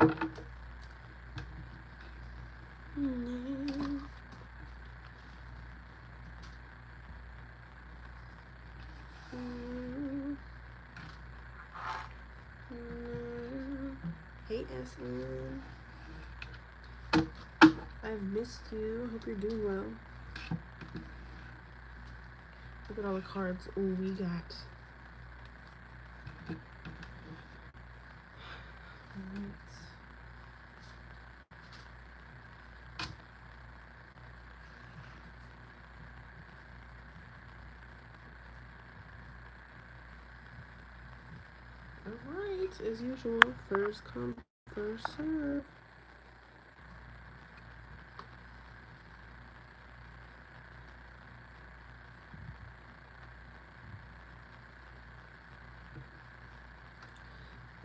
Hey, SN. I've missed you. Hope you're doing well. Look at all the cards we got. Alright, as usual, first come, first serve.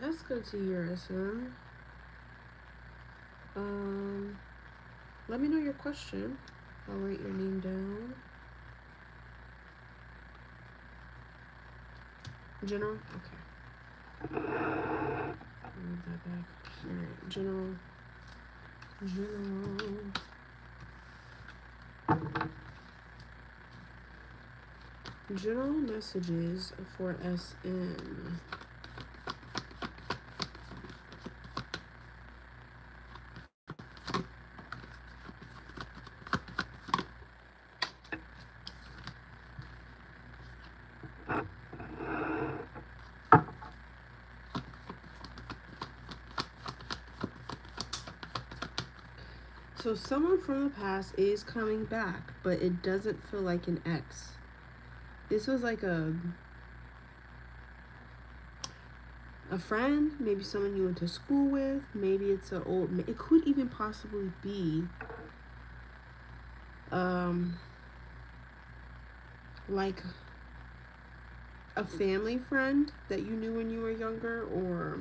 That's good to hear, SM. Let me know your question. I'll write your name down. General? Okay. Move that back. Alright, general. General messages for SN. So someone from the past is coming back, but it doesn't feel like an ex. This was like a friend, maybe someone you went to school with, maybe it's an old, it could even possibly be like a family friend that you knew when you were younger, or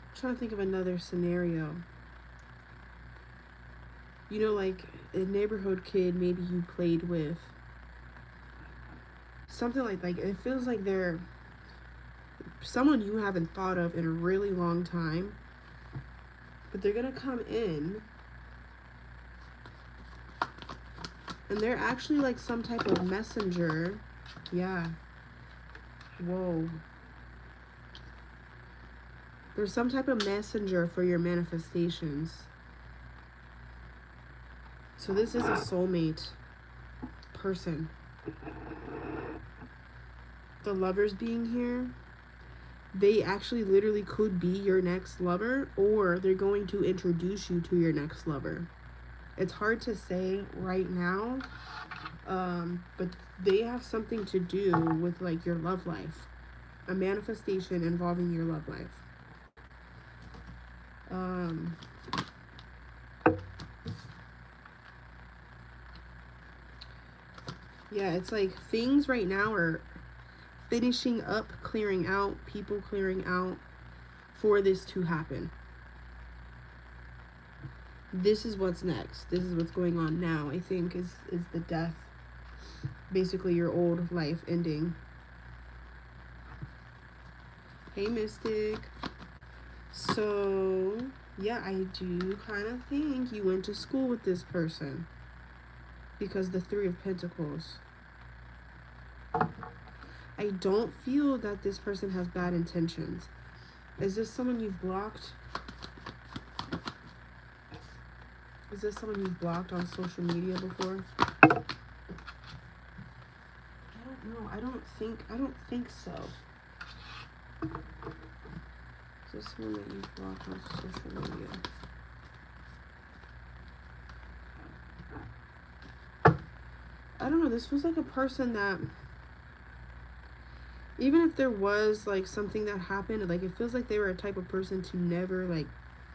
I'm trying to think of another scenario. You know, like a neighborhood kid maybe you played with. Something like it feels like they're someone you haven't thought of in a really long time, but they're gonna come in and they're actually like some type of messenger. Yeah. Whoa. There's some type of messenger for your manifestations. So this is a soulmate person. The lovers being here, they actually literally could be your next lover, or they're going to introduce you to your next lover. It's hard to say right now, but they have something to do with like your love life, a manifestation involving your love life. Yeah, it's like things right now are finishing up, clearing out, people clearing out for this to happen. This is what's next. This is what's going on now, I think, is the death. Basically your old life ending. Hey, Mystic. So, yeah, I do kind of think you went to school with this person. Because the Three of Pentacles. I don't feel that this person has bad intentions. Is this someone you've blocked? Is this someone you've blocked on social media before? I don't know. I don't think so. Is this someone that you've blocked on social media? I don't know. This feels like a person that, even if there was like something that happened, like it feels like they were a type of person to never like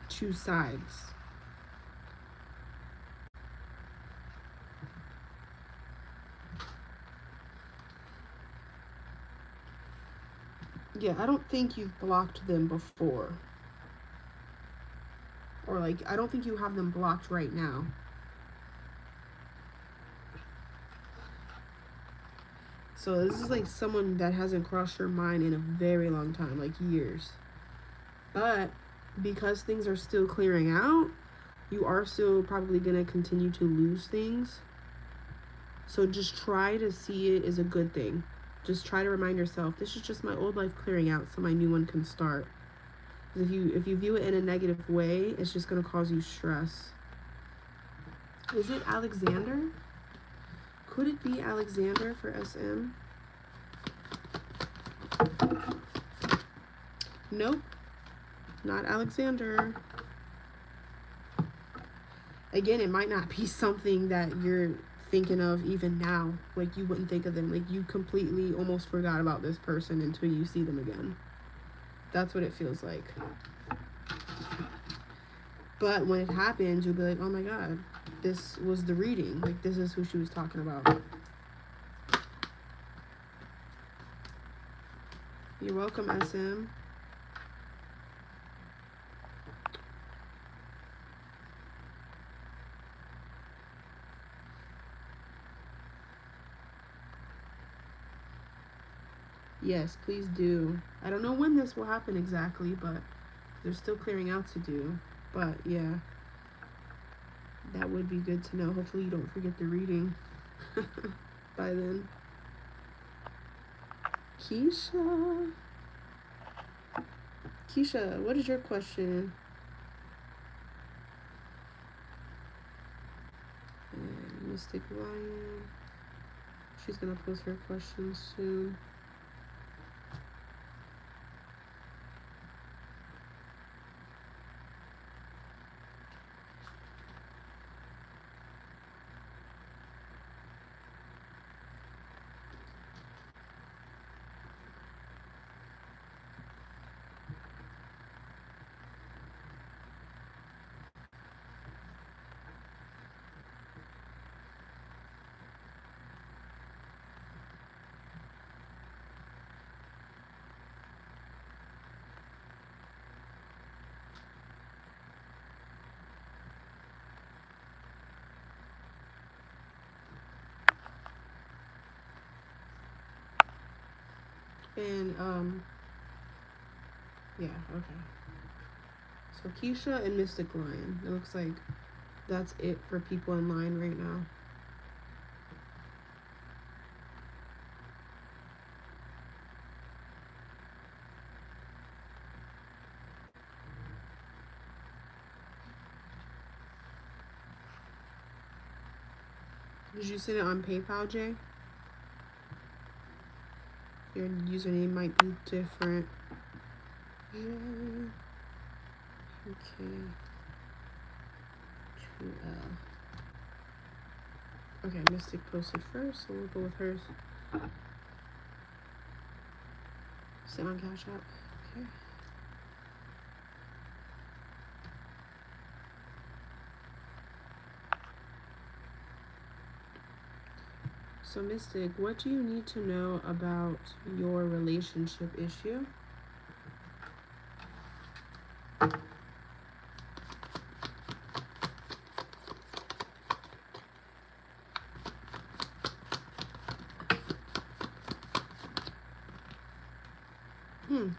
choose sides. Yeah, I don't think you've blocked them before. Or like, I don't think you have them blocked right now. So this is like someone that hasn't crossed your mind in a very long time, like years. But because things are still clearing out, you are still probably going to continue to lose things. So just try to see it as a good thing. Just try to remind yourself, this is just my old life clearing out so my new one can start. If you view it in a negative way, it's just going to cause you stress. Is it Alexander? Could it be Alexander for SM? Nope, not Alexander. Again, it might not be something that you're thinking of even now. Like, you wouldn't think of them. Like, you completely almost forgot about this person until you see them again. That's what it feels like. But when it happens, you'll be like, oh my god, this was the reading. Like, this is who she was talking about. You're welcome, SM. Yes, please do. I don't know when this will happen exactly, but there's still clearing out to do. But yeah, that would be good to know. Hopefully you don't forget the reading by then. Keisha. Keisha, what is your question? And Mystic Lion. She's gonna post her questions soon. And yeah, okay. So Keisha and Mystic Lion. It looks like that's it for people in line right now. Did you send it on PayPal, Jay? Your username might be different. Yeah. Okay. 2L. Okay, Mystic posted first, so we'll go with hers. Send on Cash App. Okay. So Mystic, what do you need to know about your relationship issue?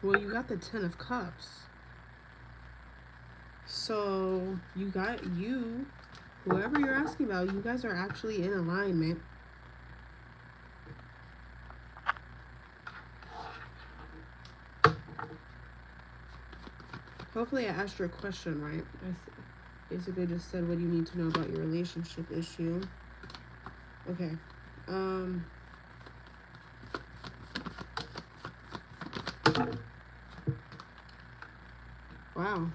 Well, you got the 10 of Cups. So whoever you're asking about, you guys are actually in alignment. Hopefully I asked your question right. I basically just said what you need to know about your relationship issue. Okay. Wow.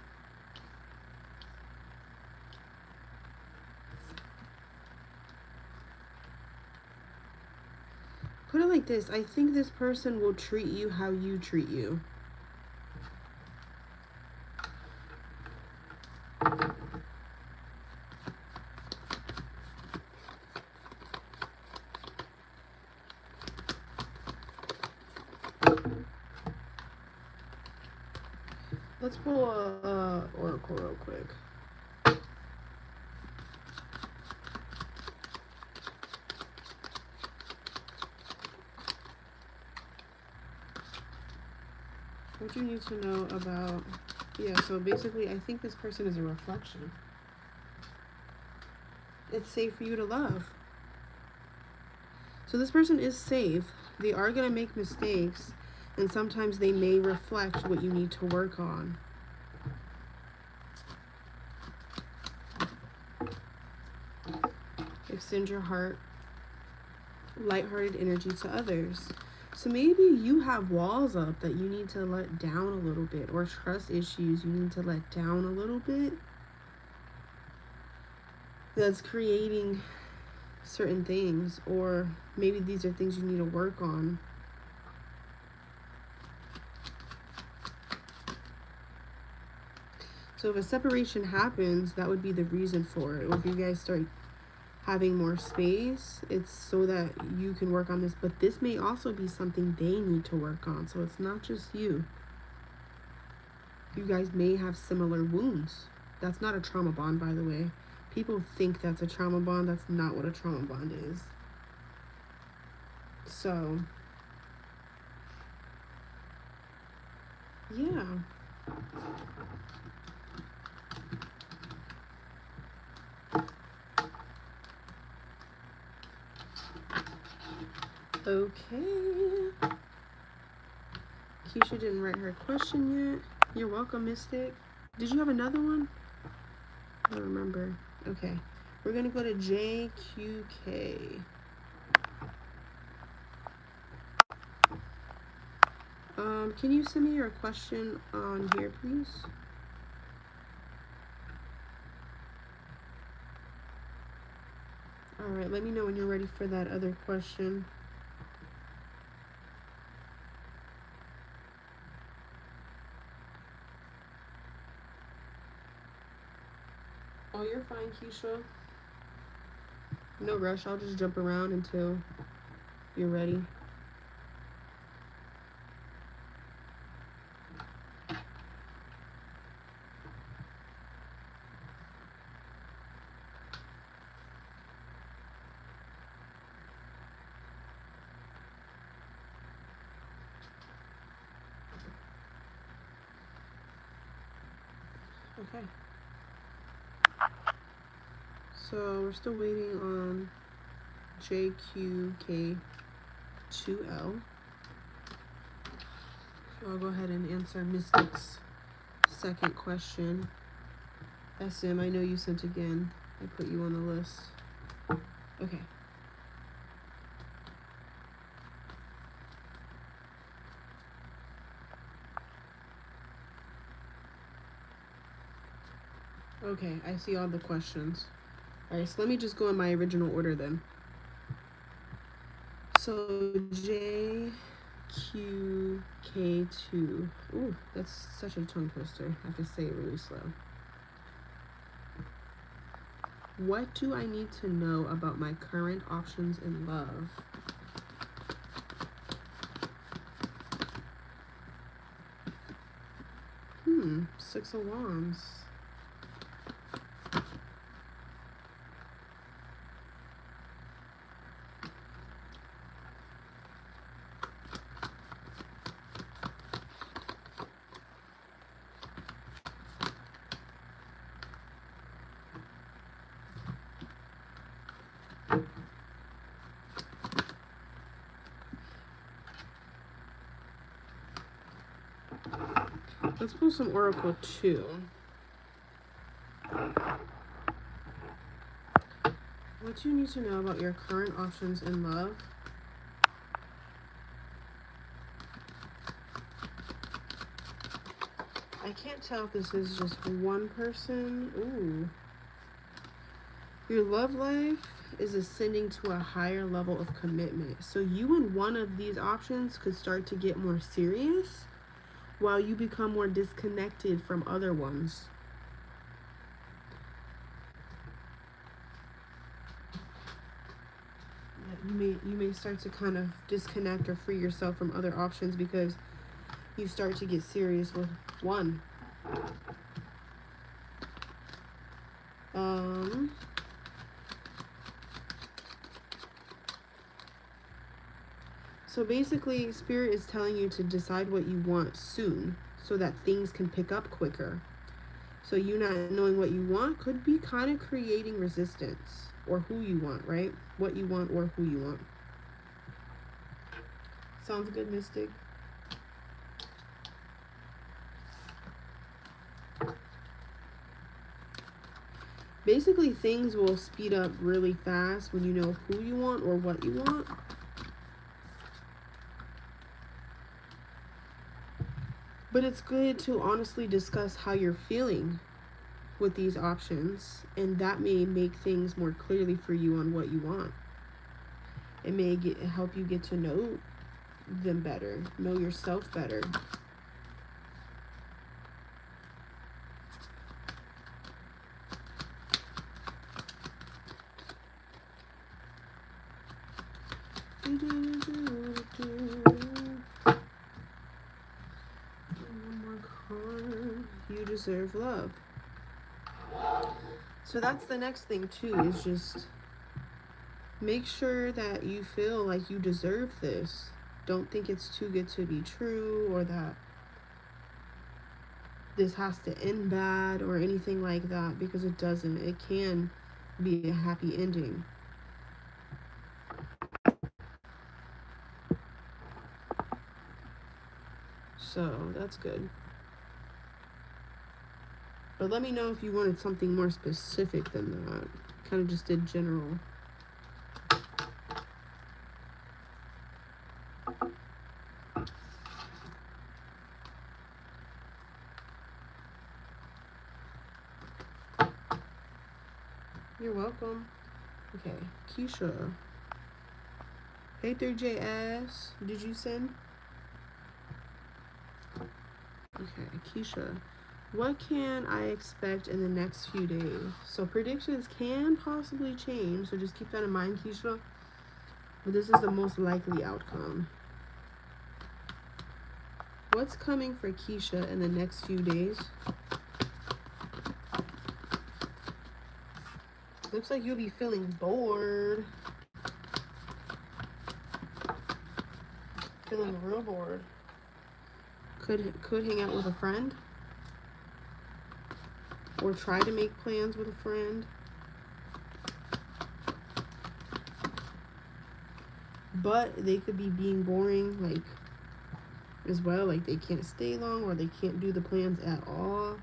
Put it like this. I think this person will treat you how you treat you. Let's pull a oracle real quick. What you need to know about, yeah, so basically I think this person is a reflection. It's safe for you to love. So this person is safe. They are going to make mistakes, and sometimes they may reflect what you need to work on. Extend your heart, lighthearted energy to others. So maybe you have walls up that you need to let down a little bit, or trust issues you need to let down a little bit. That's creating certain things, or maybe these are things you need to work on. So if a separation happens, that would be the reason for it. Or if you guys start having more space, it's so that you can work on this. But this may also be something they need to work on. So it's not just you. You guys may have similar wounds. That's not a trauma bond, by the way. People think that's a trauma bond. That's not what a trauma bond is. So, yeah. Okay. Keisha didn't write her question yet. You're welcome, Mystic. Did you have another one? I don't remember. Okay. We're going to go to JQK. Can you send me your question on here, please? All right, let me know when you're ready for that other question. Oh, you're fine, Keisha. No rush. I'll just jump around until you're ready. Okay. So we're still waiting on JQK2L. I'll go ahead and answer Mystic's second question. SM, I know you sent again. I put you on the list. Okay. Okay, I see all the questions. All right, so let me just go in my original order then. So JQK2. Ooh, that's such a tongue twister. I have to say it really slow. What do I need to know about my current options in love? Six of Wands. Let's pull some Oracle 2. What do you need to know about your current options in love? I can't tell if this is just one person. Ooh. Your love life is ascending to a higher level of commitment. So you and one of these options could start to get more serious while you become more disconnected from other ones. You may start to kind of disconnect or free yourself from other options because you start to get serious with one. So basically, Spirit is telling you to decide what you want soon so that things can pick up quicker. So you not knowing what you want could be kind of creating resistance, or who you want, right? What you want or who you want. Sounds good, Mystic. Basically, things will speed up really fast when you know who you want or what you want. But it's good to honestly discuss how you're feeling with these options, and that may make things more clearly for you on what you want. It may help you get to know them better, know yourself better. You deserve love. So that's the next thing too, is just make sure that you feel like you deserve this. Don't think it's too good to be true, or that this has to end bad or anything like that, because it doesn't. It can be a happy ending. So that's good. But let me know if you wanted something more specific than that. Kind of just did general. You're welcome. Okay, Keisha. Hey, 3JS. Did you send? Okay, Keisha. What can I expect in the next few days? So predictions can possibly change, so just keep that in mind, Keisha. But this is the most likely outcome. What's coming for Keisha in the next few days? Looks like you'll be feeling bored. Feeling real bored. Could hang out with a friend. Or try to make plans with a friend. But they could be being boring, like, as well. Like, they can't stay long, or they can't do the plans at all.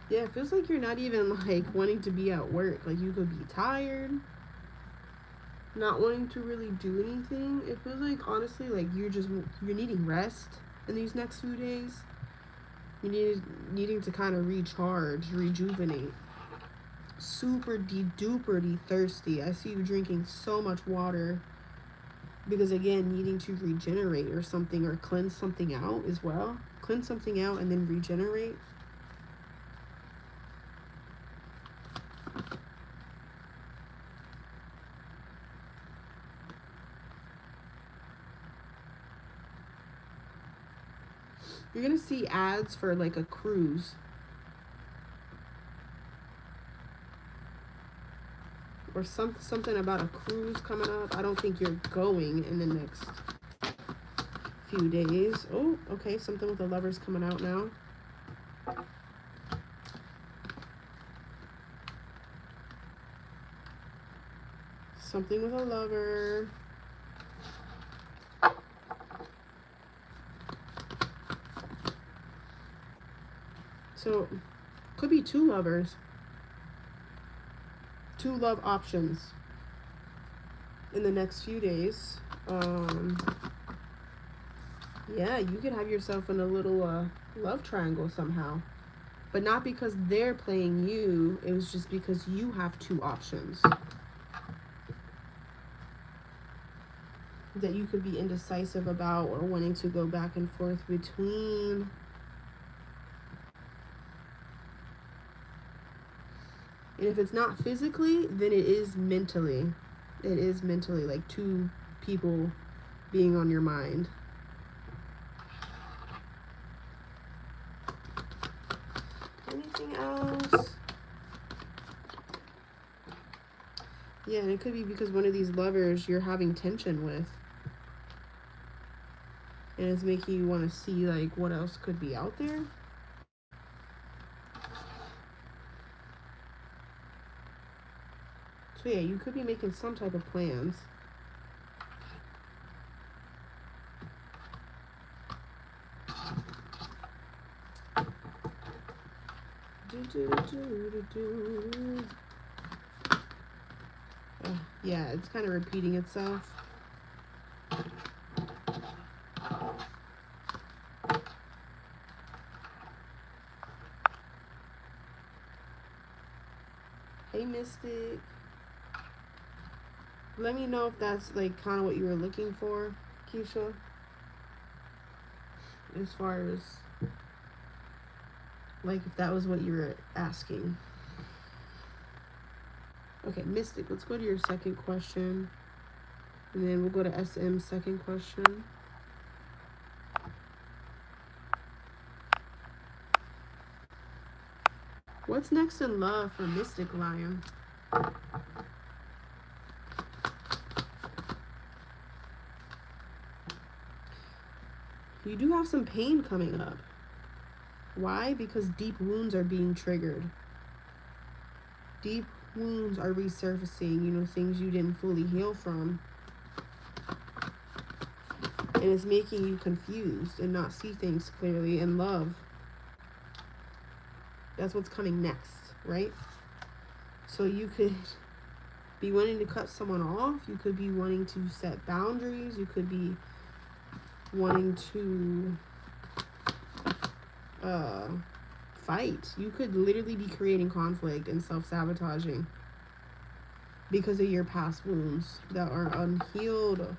Yeah, it feels like you're not even, like, wanting to be at work. Like, you could be tired, not wanting to really do anything. It feels like, honestly, like, you're needing rest in these next few days. You needing to kind of recharge, rejuvenate. Super duper thirsty. I see you drinking so much water. Because, again, needing to regenerate or something, or cleanse something out as well. Cleanse something out and then regenerate. You're going to see ads for, like, a cruise. Or something about a cruise coming up. I don't think you're going in the next few days. Oh, okay. Something with the lovers coming out now. Something with a lover. So, could be two lovers. Two love options in the next few days. Yeah, you could have yourself in a little love triangle somehow. But not because they're playing you. It was just because you have two options that you could be indecisive about, or wanting to go back and forth between. And if it's not physically, then it is mentally. It is mentally, like two people being on your mind. Anything else? Yeah, and it could be because one of these lovers you're having tension with. And it's making you want to see, like, what else could be out there. So yeah, you could be making some type of plans. Yeah, it's kind of repeating itself. Hey, Mystic. Let me know if that's like kind of what you were looking for, Keisha. As far as like if that was what you were asking. Okay, Mystic, let's go to your second question. And then we'll go to SM's second question. What's next in love for Mystic Lion? You do have some pain coming up. Why? Because deep wounds are being triggered. Deep wounds are resurfacing, you know, things you didn't fully heal from. And it's making you confused and not see things clearly in love. That's what's coming next, right? So you could be wanting to cut someone off. You could be wanting to set boundaries. You could be wanting to fight. You could literally be creating conflict and self-sabotaging because of your past wounds that are unhealed.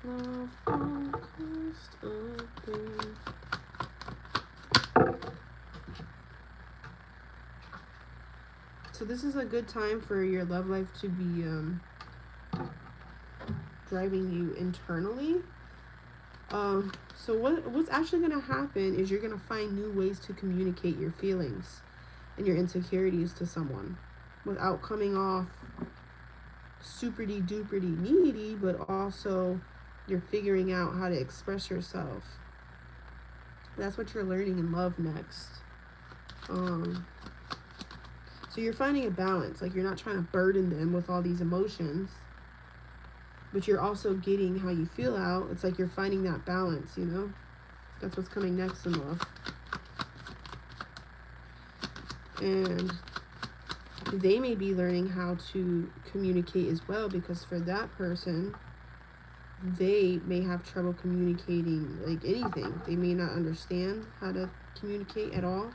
Love conquest open. So this is a good time for your love life to be driving you internally. So what's actually going to happen is you're going to find new ways to communicate your feelings and your insecurities to someone without coming off super-duper needy, but also you're figuring out how to express yourself. That's what you're learning in love next. So you're finding a balance. Like, you're not trying to burden them with all these emotions, but you're also getting how you feel out. It's like you're finding that balance, you know? That's what's coming next in love. And they may be learning how to communicate as well, because for that person, they may have trouble communicating like anything. They may not understand how to communicate at all.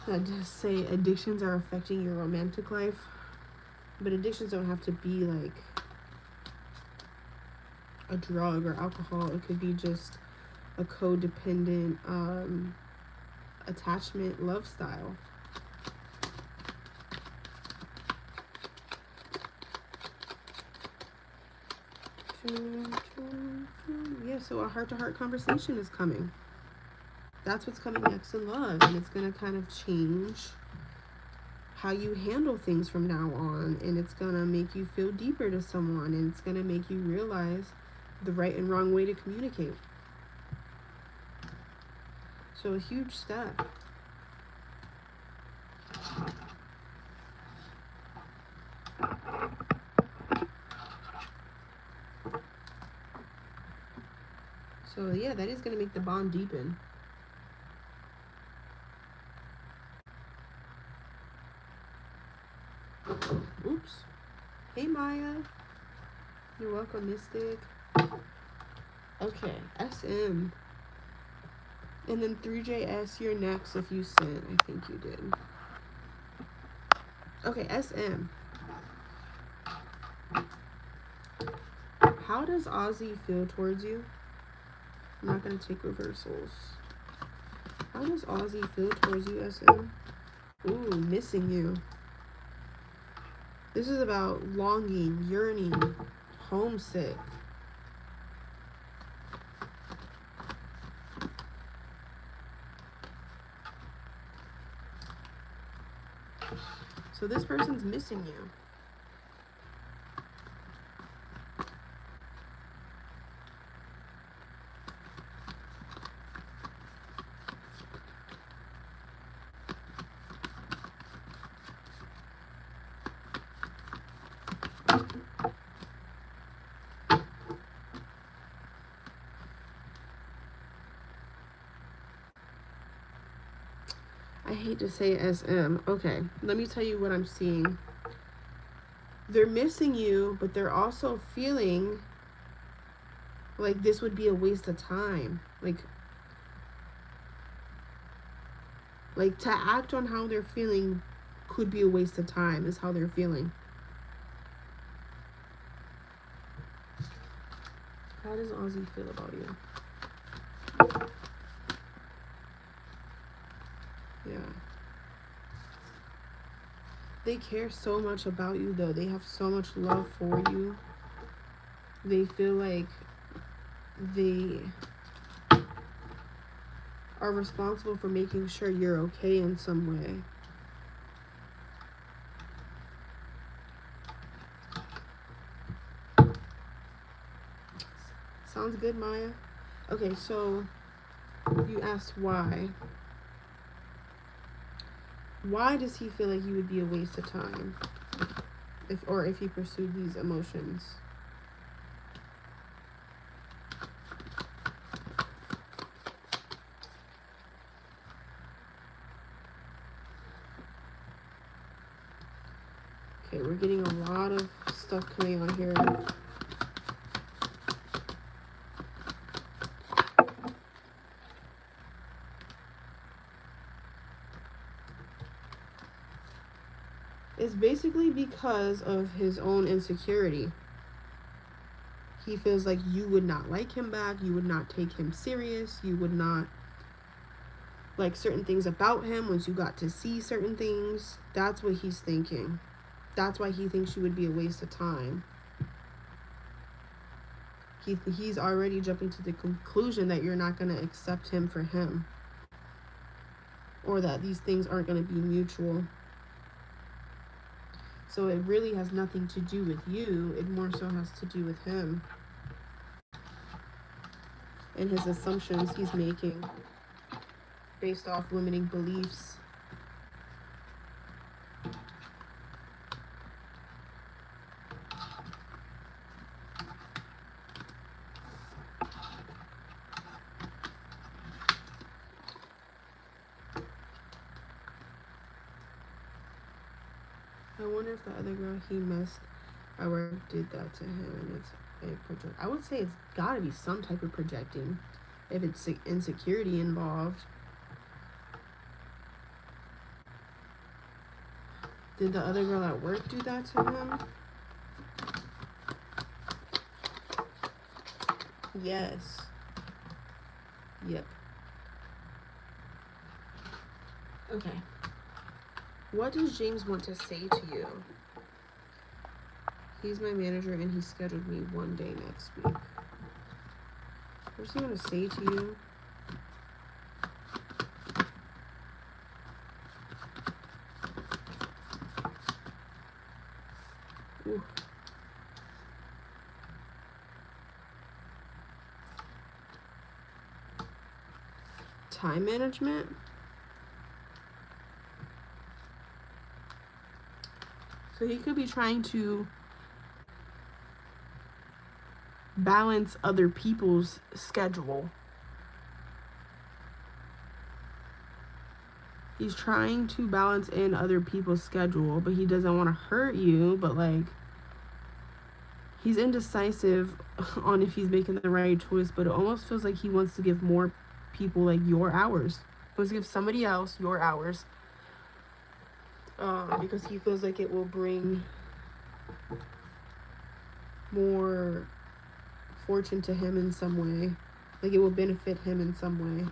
That does say addictions are affecting your romantic life, but addictions don't have to be like a drug or alcohol. It could be just a codependent attachment love style. Yeah, so a heart-to-heart conversation is coming. That's what's coming next in love, and it's going to kind of change how you handle things from now on, and it's going to make you feel deeper to someone, and it's going to make you realize the right and wrong way to communicate. So a huge step. So yeah, that is going to make the bond deepen. Oops. Hey, Maya. You're welcome, Mystic. Okay, SM. And then 3JS, you're next if you sent. I think you did. Okay, SM. How does Ozzy feel towards you? I'm not going to take reversals. How does Ozzy feel towards you, SM? Ooh, missing you. This is about longing, yearning, homesick. So this person's missing you. I hate to say SM. Okay, let me tell you what I'm seeing. They're missing you, but they're also feeling like this would be a waste of time. Like to act on how they're feeling could be a waste of time, is how they're feeling. How does Ozzy feel about you? Yeah. They care so much about you, though. They have so much love for you. They feel like they are responsible for making sure you're okay in some way. Sounds good, Maya? Okay, so you asked why. Why does he feel like you would be a waste of time if he pursued these emotions? Okay, we're getting a lot of stuff coming on here. It's basically because of his own insecurity. He feels like you would not like him back, you would not take him serious, you would not like certain things about him once you got to see certain things. That's what he's thinking. That's why he thinks you would be a waste of time. He's already jumping to the conclusion that you're not going to accept him for him, or that these things aren't going to be mutual. So it really has nothing to do with you. It more so has to do with him and his assumptions he's making based off limiting beliefs. I wonder if the other girl he messed or did that to him, and it's a project. I would say it's got to be some type of projecting if it's insecurity involved. Did the other girl at work do that to him? Yes. Yep. Okay. What does James want to say to you? He's my manager and he scheduled me one day next week. What does he want to say to you? Ooh. Time management? So he could be trying to balance other people's schedule. He's trying to balance in other people's schedule, but he doesn't want to hurt you, but like he's indecisive on if he's making the right choice, but it almost feels like he wants to give more people like your hours. He wants to give somebody else your hours. Because he feels like it will bring more fortune to him in some way. Like it will benefit him in some way.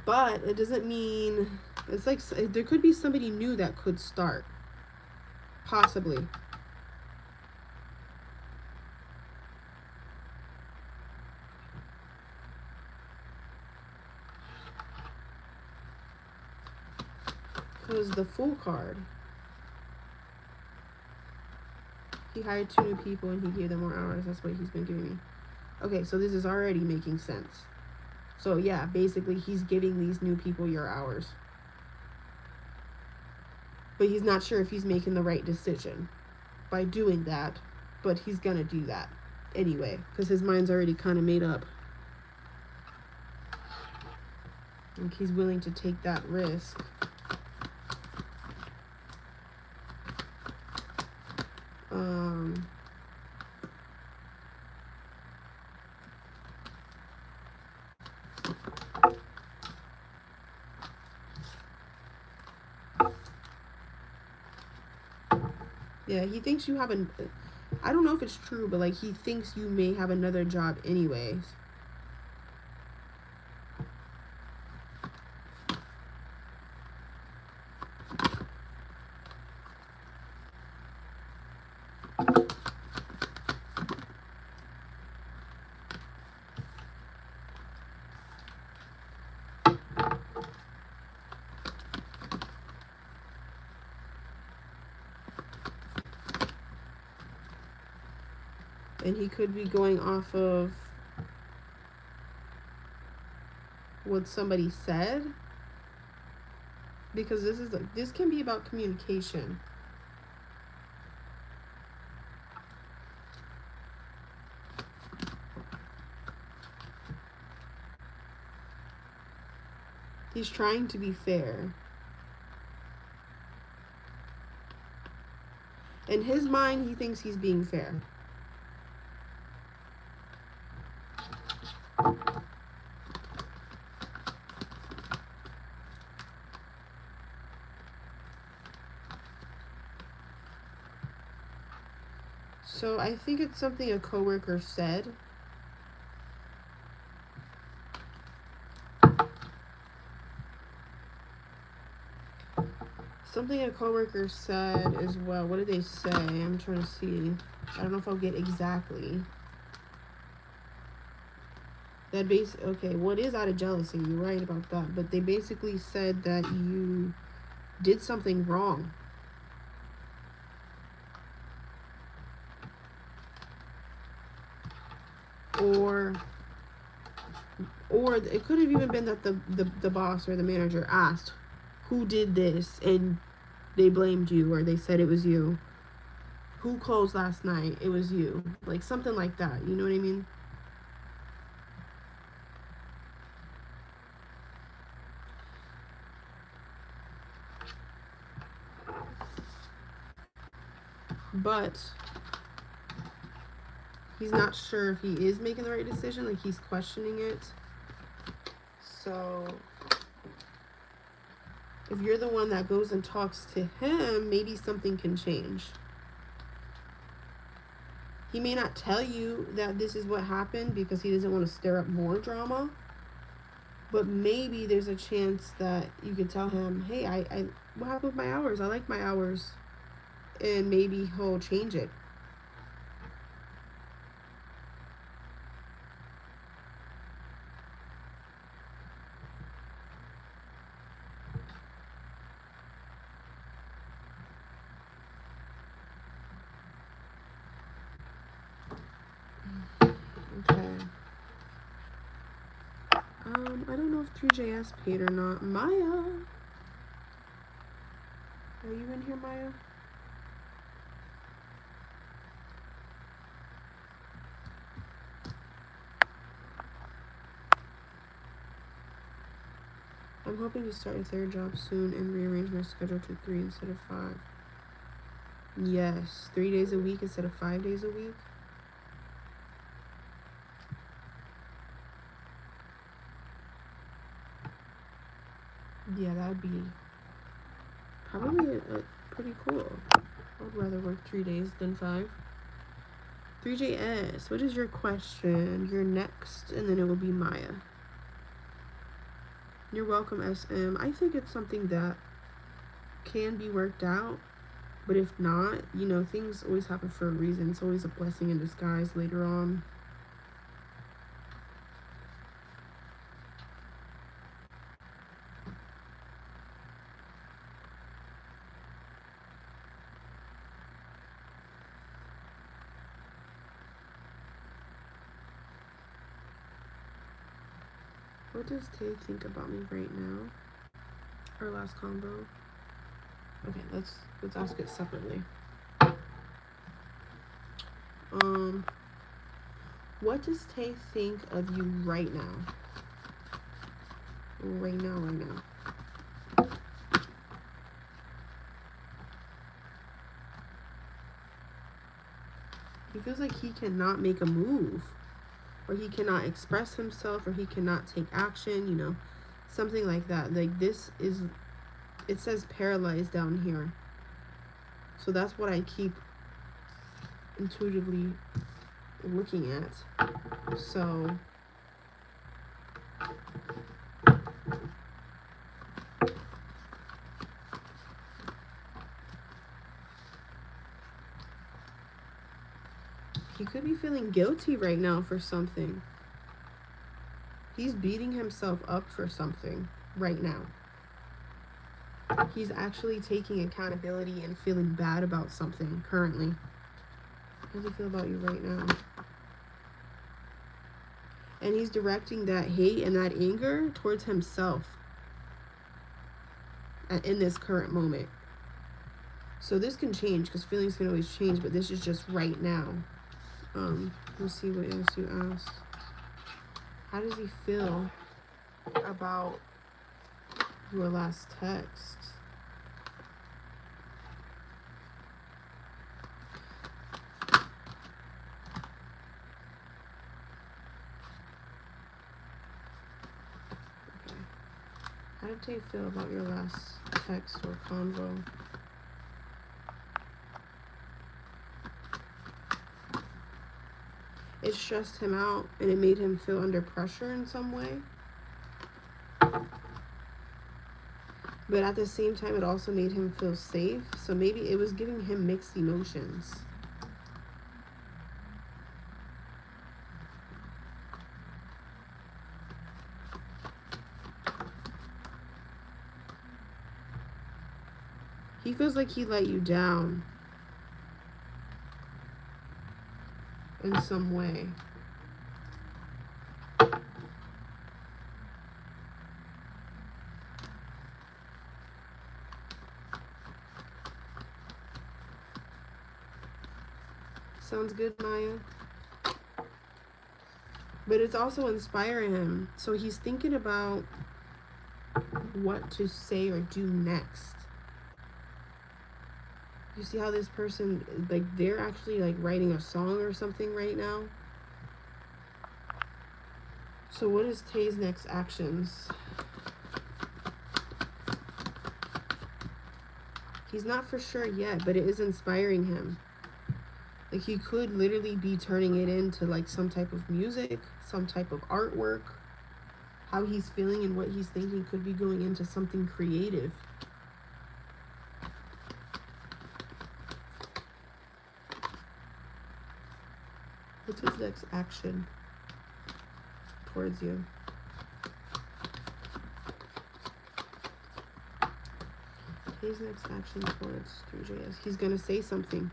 But it doesn't mean, it's like there could be somebody new that could start. Possibly. Because the Fool card. He hired 2 new people and he gave them more hours. That's what he's been giving me. Okay, so this is already making sense. So yeah, basically he's giving these new people your hours. But he's not sure if he's making the right decision by doing that. But he's gonna do that anyway, because his mind's already kind of made up. Like he's willing to take that risk. Yeah, he thinks you have I don't know if it's true, but like he thinks you may have another job anyways. And he could be going off of what somebody said, because this can be about communication. He's trying to be fair. In his mind, he thinks he's being fair. So I think it's something a coworker said. Something a coworker said as well. What did they say? I'm trying to see. I don't know if I'll get exactly. That okay, well, it is out of jealousy. You're right about that. But they basically said that you did something wrong. Or it could have even been that the boss or the manager asked who did this and they blamed you, or they said it was you. Who closed last night? It was you. Like something like that. You know what I mean? But he's not sure if he is making the right decision. Like he's questioning it. So if you're the one that goes and talks to him, maybe something can change. He may not tell you that this is what happened because he doesn't want to stir up more drama. But maybe there's a chance that you could tell him, hey, what happened with my hours? I like my hours. And maybe he'll change it. Okay. I don't know if 3JS paid or not. Maya. Are you in here, Maya? I'm hoping to start a 3rd job soon and rearrange my schedule to 3 instead of 5. Yes, 3 days a week instead of 5 days a week. Yeah, that would be probably a pretty cool. I'd rather work 3 days than 5. 3JS, what is your question? You're next, and then it will be Maya. You're welcome, SM. I think it's something that can be worked out, but if not, you know, things always happen for a reason. It's always a blessing in disguise later on. What does Tay think about me right now? Our last combo. Okay, let's ask it separately. What does Tay think of you right now? Right now. He feels like he cannot make a move, or he cannot express himself, or he cannot take action, you know, something like that. Like, this is, it says paralyzed down here. So that's what I keep intuitively looking at. So he could be feeling guilty right now for something. He's beating himself up for something right now. He's actually taking accountability and feeling bad about something currently. How does he feel about you right now? And he's directing that hate and that anger towards himself in this current moment. So this can change, because feelings can always change, but this is just right now. Let's see what else you asked. How does he feel about your last text? Okay. How did Tay feel about your last text or convo? It stressed him out, and it made him feel under pressure in some way. But at the same time, it also made him feel safe. So maybe it was giving him mixed emotions. He feels like he let you down in some way. Sounds good, Maya. But it's also inspiring him. So he's thinking about what to say or do next. You see how this person, like, they're actually like writing a song or something right now. So what is Tay's next actions? He's not for sure yet, but it is inspiring him. Like, he could literally be turning it into like some type of music, some type of artwork. How he's feeling and what he's thinking could be going into something creative. What's his next action towards you? His next action towards 3JS. He's going to say something.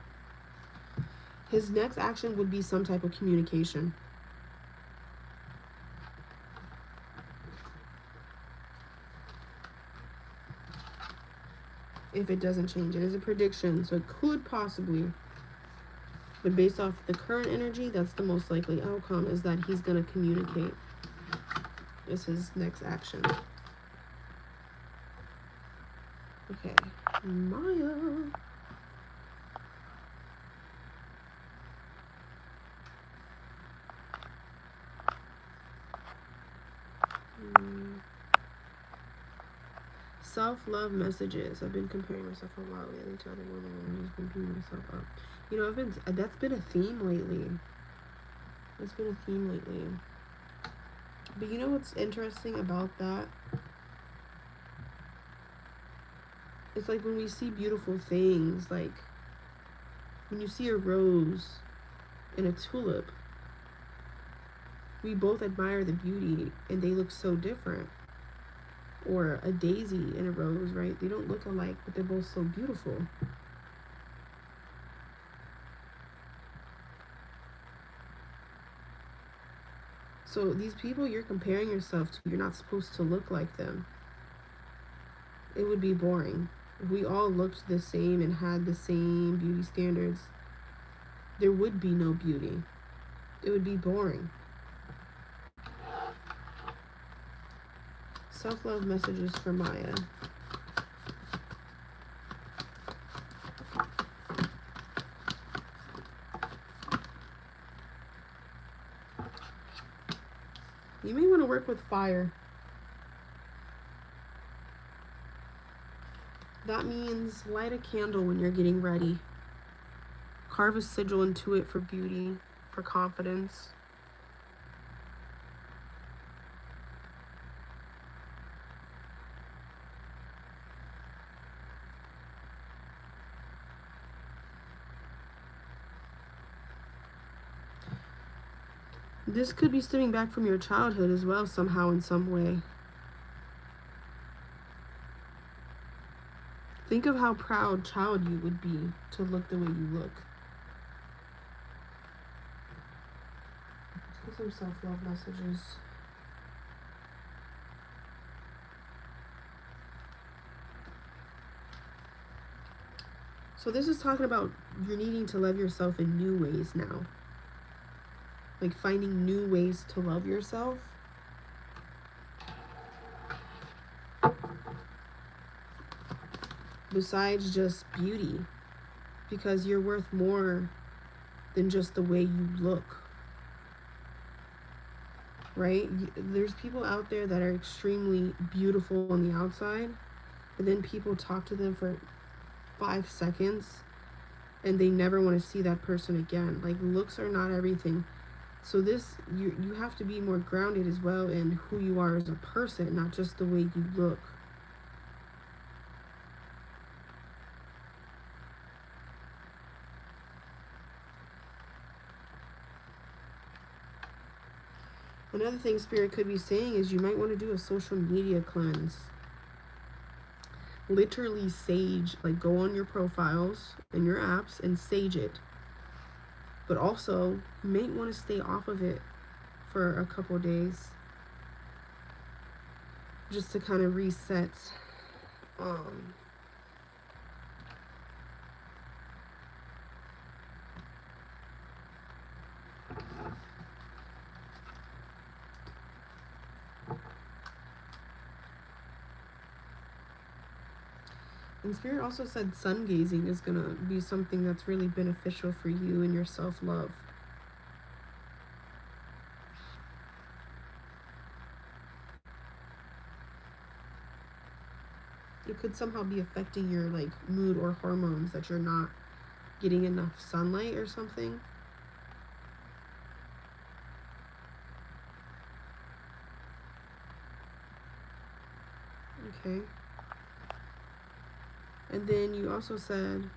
His next action would be some type of communication. If it doesn't change. It is a prediction, so it could possibly. But based off the current energy, that's the most likely outcome, is that he's going to communicate. Is his next action. Okay. Maya. Self-love messages. I've been comparing myself a lot lately to other women and just been beating myself up. You know, that's been a theme lately. It's been a theme lately. But you know what's interesting about that? It's like when we see beautiful things, like when you see a rose and a tulip, we both admire the beauty and they look so different. Or a daisy and a rose, right? They don't look alike, but they're both so beautiful. So these people you're comparing yourself to, you're not supposed to look like them. It would be boring. If we all looked the same and had the same beauty standards, there would be no beauty. It would be boring. Self-love messages for Maya. You may want to work with fire. That means light a candle when you're getting ready. Carve a sigil into it for beauty, for confidence. This could be stemming back from your childhood as well, somehow, in some way. Think of how proud child you would be to look the way you look. Let's get some self-love messages. So this is talking about you're needing to love yourself in new ways now. Like finding new ways to love yourself. Besides just beauty. Because you're worth more than just the way you look. Right? There's people out there that are extremely beautiful on the outside, but then people talk to them for 5 seconds and they never want to see that person again. Like, looks are not everything. So this, you have to be more grounded as well in who you are as a person, not just the way you look. Another thing Spirit could be saying is you might want to do a social media cleanse. Literally sage, like go on your profiles and your apps and sage it. But also, you may want to stay off of it for a couple days. Just to kind of reset. And Spirit also said sun gazing is going to be something that's really beneficial for you and your self-love. It could somehow be affecting your like mood or hormones, that you're not getting enough sunlight or something. Okay. And then you also said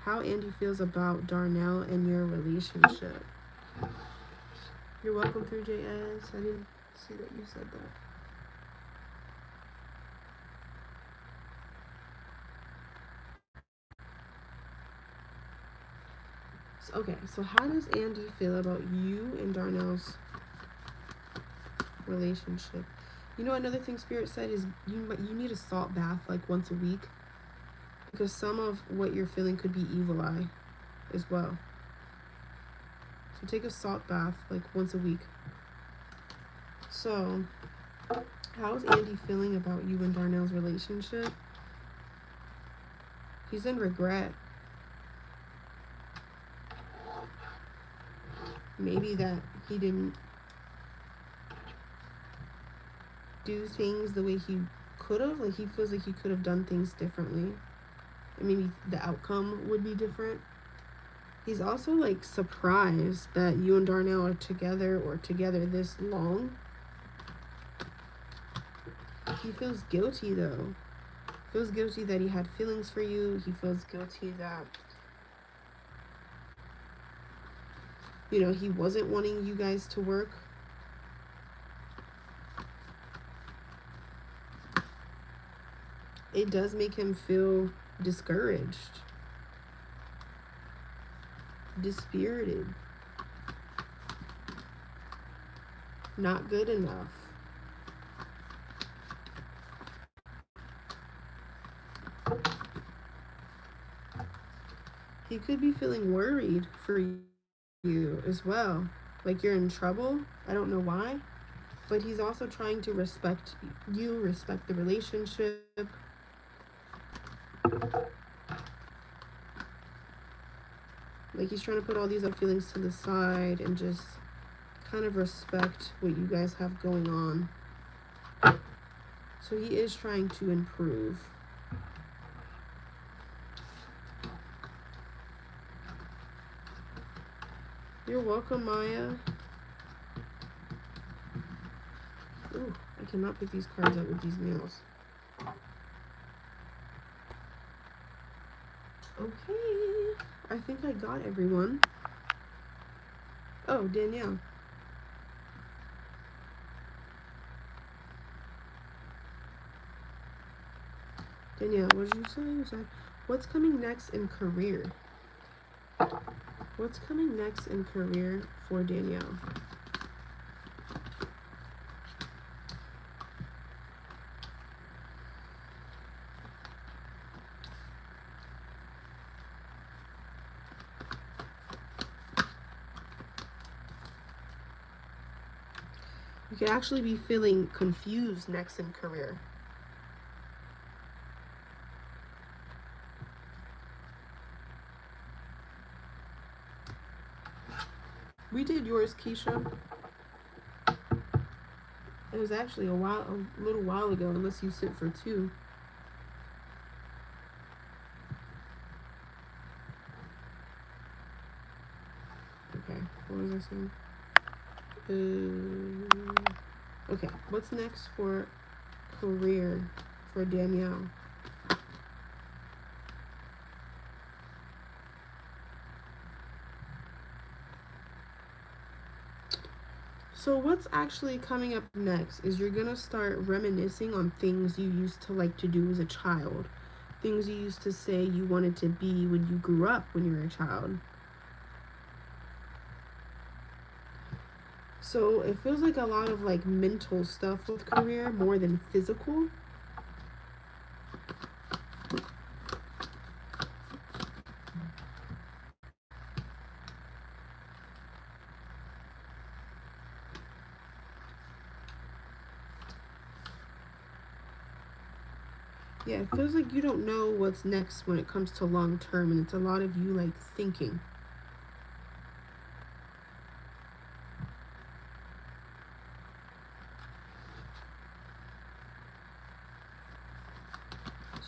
how Andy feels about Darnell and your relationship. You're welcome through JS. I didn't see that you said that. Okay, so how does Andy feel about you and Darnell's relationship? You know, another thing Spirit said is you need a salt bath like once a week, because some of what you're feeling could be evil eye as well. So take a salt bath like once a week. So how's Andy feeling about you and Darnell's relationship? He's in regret. Maybe that he didn't do things the way he could have, like, he feels like he could have done things differently. I mean, the outcome would be different. He's also, like, surprised that you and Darnell are together or together this long. He feels guilty, though. He feels guilty that he had feelings for you. He feels guilty that, you know, he wasn't wanting you guys to work. It does make him feel discouraged, dispirited, not good enough. He could be feeling worried for you as well. Like you're in trouble. I don't know why. But he's also trying to respect you, respect the relationship. Like he's trying to put all these other feelings to the side and just kind of respect what you guys have going on. So he is trying to improve. You're welcome, Maya. Ooh, I cannot pick these cards up with these nails. Okay, I think I got everyone. Oh, Danielle. Danielle, what did you say? You said, what's coming next in career? What's coming next in career for Danielle? You could actually be feeling confused next in career. We did yours, Keisha. It was actually a little while ago, unless you sit for two. Okay, what was I saying? Okay, what's next for career for Danielle? So what's actually coming up next is you're gonna start reminiscing on things you used to like to do as a child, things you used to say you wanted to be when you grew up when you were a child. So it feels like a lot of like mental stuff with career more than physical. Yeah, it feels like you don't know what's next when it comes to long term, and it's a lot of you like thinking.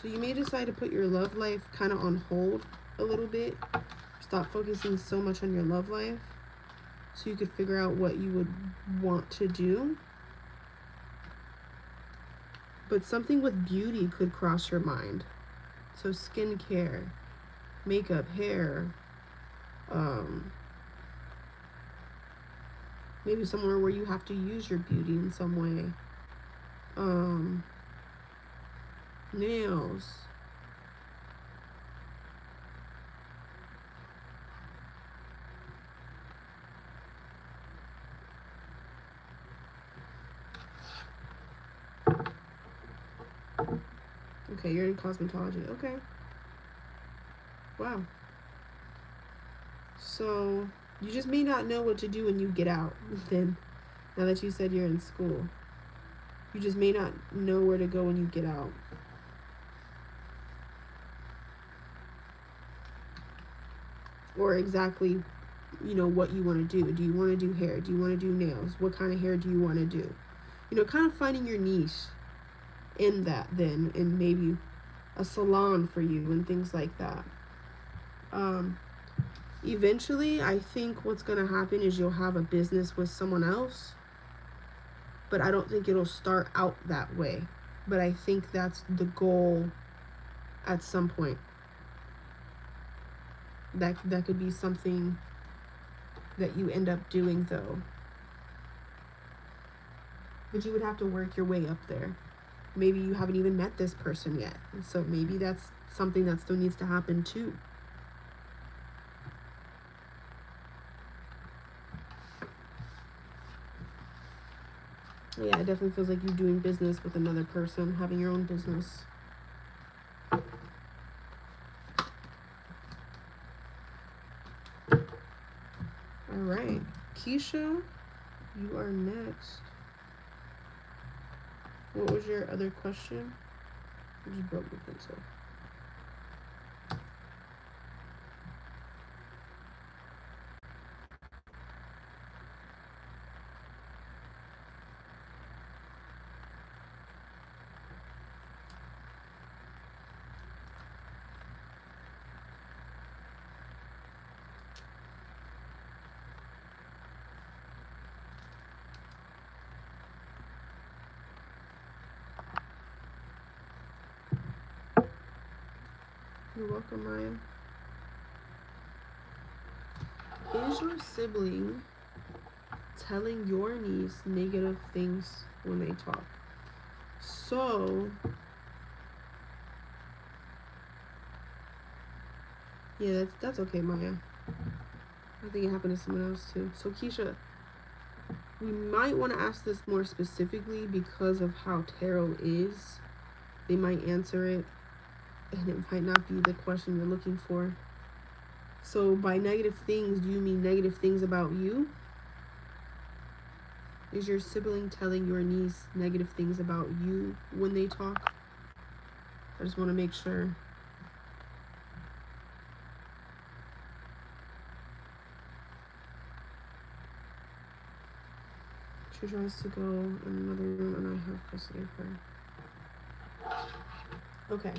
So you may decide to put your love life kind of on hold a little bit. Stop focusing so much on your love life so you could figure out what you would want to do. But something with beauty could cross your mind. So skincare, makeup, hair, maybe somewhere where you have to use your beauty in some way. Nails. Okay, you're in cosmetology. Okay. Wow. So you just may not know what to do when you get out then, now that you said you're in school. You just may not know where to go when you get out. Or exactly, you know, what you want to do. Do you want to do hair? Do you want to do nails? What kind of hair do you want to do? You know, kind of finding your niche in that then, and maybe a salon for you and things like that. Eventually, I think what's going to happen is you'll have a business with someone else, but I don't think it'll start out that way. But I think that's the goal at some point. That could be something that you end up doing, though. But you would have to work your way up there. Maybe you haven't even met this person yet, so maybe that's something that still needs to happen too. Yeah, it definitely feels like you're doing business with another person, having your own business. All right, Keisha, you are next. What was your other question? I just broke my pencil. You're welcome, Maya. Is your sibling telling your niece negative things when they talk? So, yeah, that's okay, Maya. I think it happened to someone else too. So, Keisha, we might want to ask this more specifically because of how tarot is. They might answer it, and it might not be the question you're looking for. So by negative things, do you mean negative things about you? Is your sibling telling your niece negative things about you when they talk? I just want to make sure. She tries to go in another room and I have custody of her. Okay.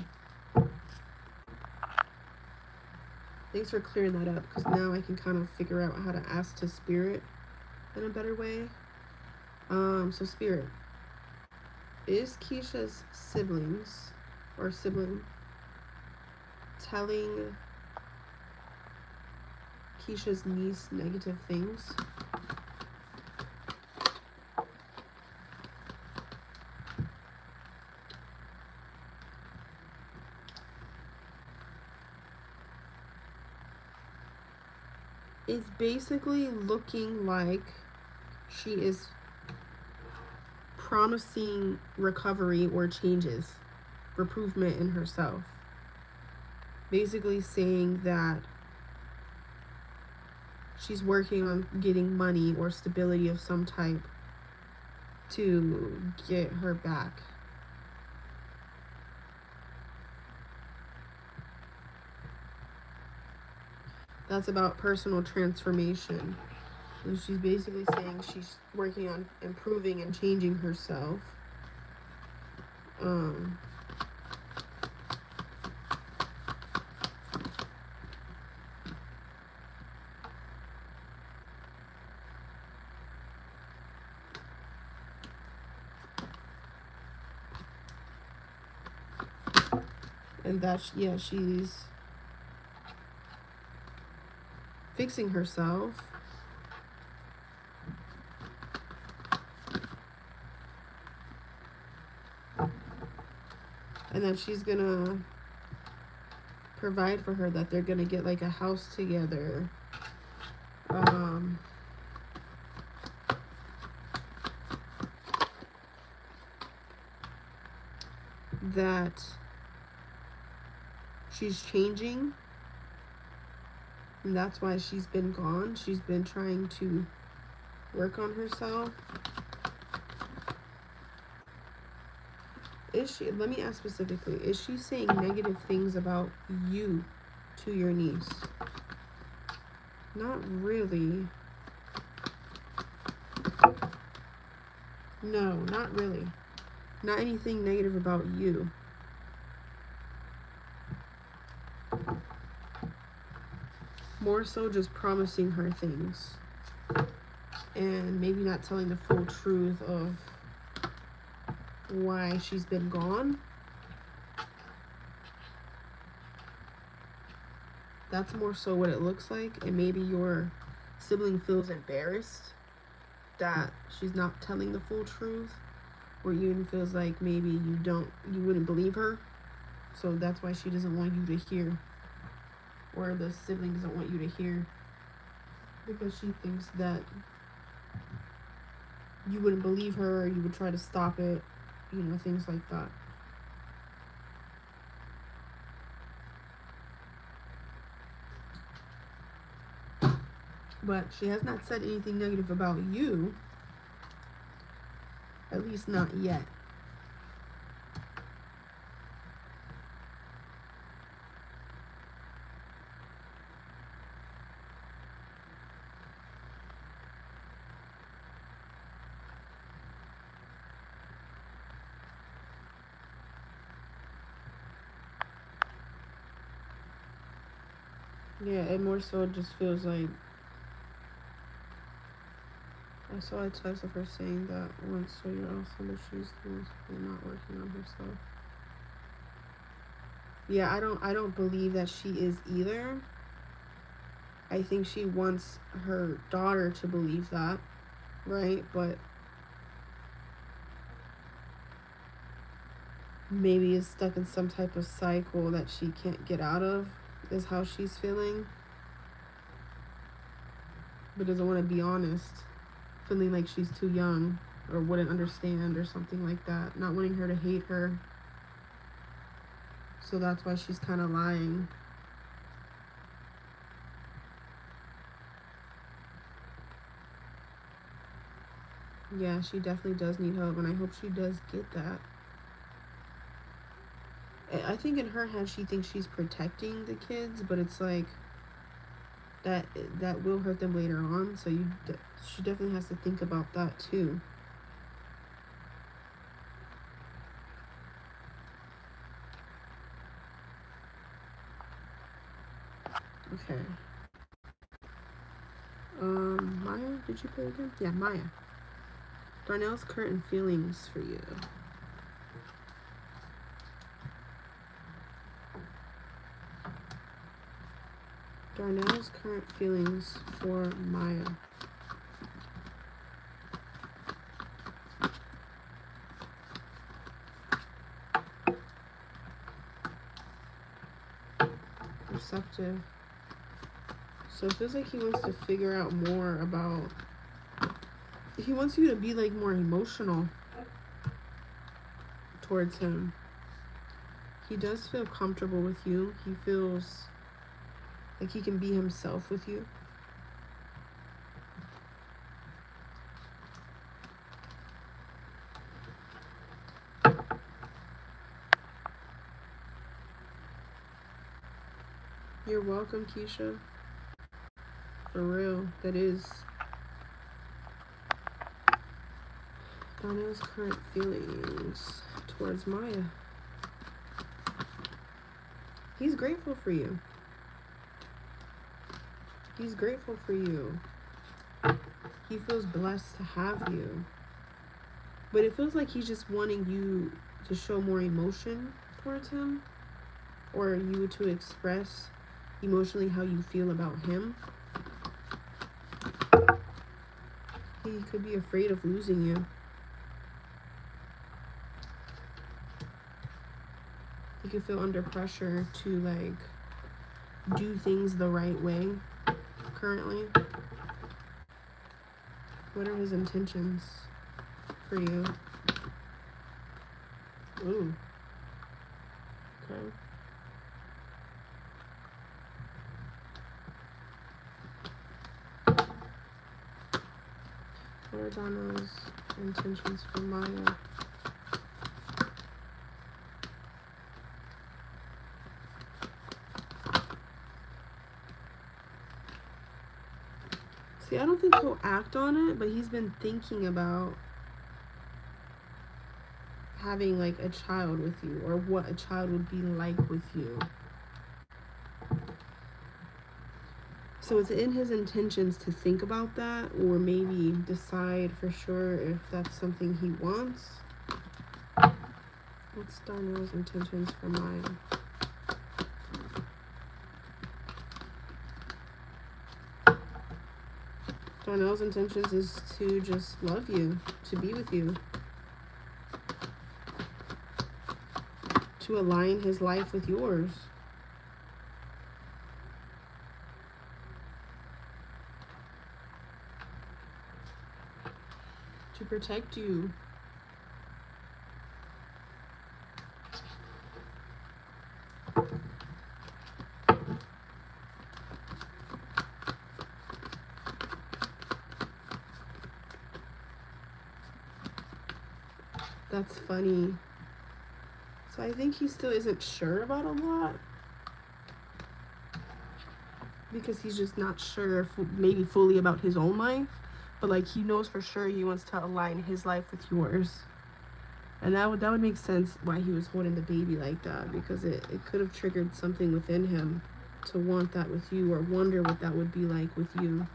Thanks for clearing that up, because now I can kind of figure out how to ask to spirit in a better way. So spirit, is Keisha's siblings or sibling telling Keisha's niece negative things? It's basically looking like she is promising recovery or changes, improvement in herself. Basically saying that she's working on getting money or stability of some type to get her back. That's about personal transformation. And she's basically saying she's working on improving and changing herself. And that's, yeah, she's fixing herself. And then she's gonna provide for her, that they're gonna get like a house together. That she's changing, and that's why she's been gone. She's been trying to work on herself. Is she, let me ask specifically, is she saying negative things about you to your niece? Not really. No, not really. Not anything negative about you. More so just promising her things. And maybe not telling the full truth of why she's been gone. That's more so what it looks like. And maybe your sibling feels embarrassed that she's not telling the full truth, or even feels like maybe you wouldn't believe her, so that's why she doesn't want you to hear, or the sibling doesn't want you to hear, because she thinks that you wouldn't believe her, or you would try to stop it, you know, things like that. But she has not said anything negative about you, at least not yet. Yeah, it more so just feels like, I saw a text of her saying that once, so you're also, but she's not working on herself. Yeah, I don't believe that she is either. I think she wants her daughter to believe that, right? But maybe is stuck in some type of cycle that she can't get out of, is how she's feeling. But doesn't want to be honest, feeling like she's too young or wouldn't understand or something like that. Not wanting her to hate her. So that's why she's kind of lying. Yeah, she definitely does need help, and I hope she does get that. I think in her head she thinks she's protecting the kids, but it's like that will hurt them later on. So she definitely has to think about that too. Okay. Maya, did you pay again? Yeah, Maya. Darnell's current feelings for you. Darnell's current feelings for Maya. Receptive. So it feels like he wants to figure out more about, he wants you to be like more emotional towards him. He does feel comfortable with you. He feels like he can be himself with you. You're welcome, Keisha. For real, that is. Darnell's current feelings towards Maya. He's grateful for you. He's grateful for you. He feels blessed to have you. But it feels like he's just wanting you to show more emotion towards him, or you to express emotionally how you feel about him. He could be afraid of losing you. He could feel under pressure to like do things the right way currently. What are his intentions for you? Ooh. Okay. What are Donna's intentions for Maya? See, I don't think he'll act on it, but he's been thinking about having like a child with you, or what a child would be like with you. So it's in his intentions to think about that, or maybe decide for sure if that's something he wants. What's Darnell's intentions for mine? Darnell's intentions is to just love you, to be with you, to align his life with yours. To protect you. That's funny. So I think he still isn't sure about a lot, because he's just not sure maybe fully about his own life, but like he knows for sure he wants to align his life with yours. And that would make sense why he was holding the baby like that, because it could have triggered something within him to want that with you, or wonder what that would be like with you.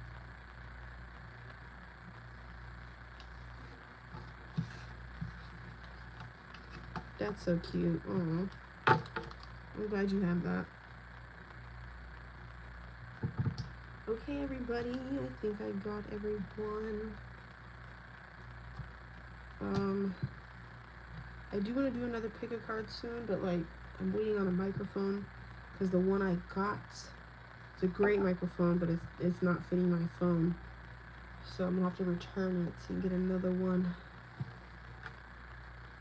That's so cute. Oh, I'm glad you have that. Okay, everybody, I think I got everyone. I do want to do another pick a card soon, but like I'm waiting on a microphone, because the one I got, it's a great microphone, but it's not fitting my phone, so I'm gonna have to return it and get another one.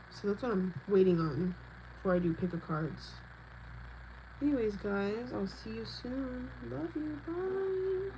So that's what I'm waiting on before I do pick a cards. Anyways, guys, I'll see you soon. Love you. Bye.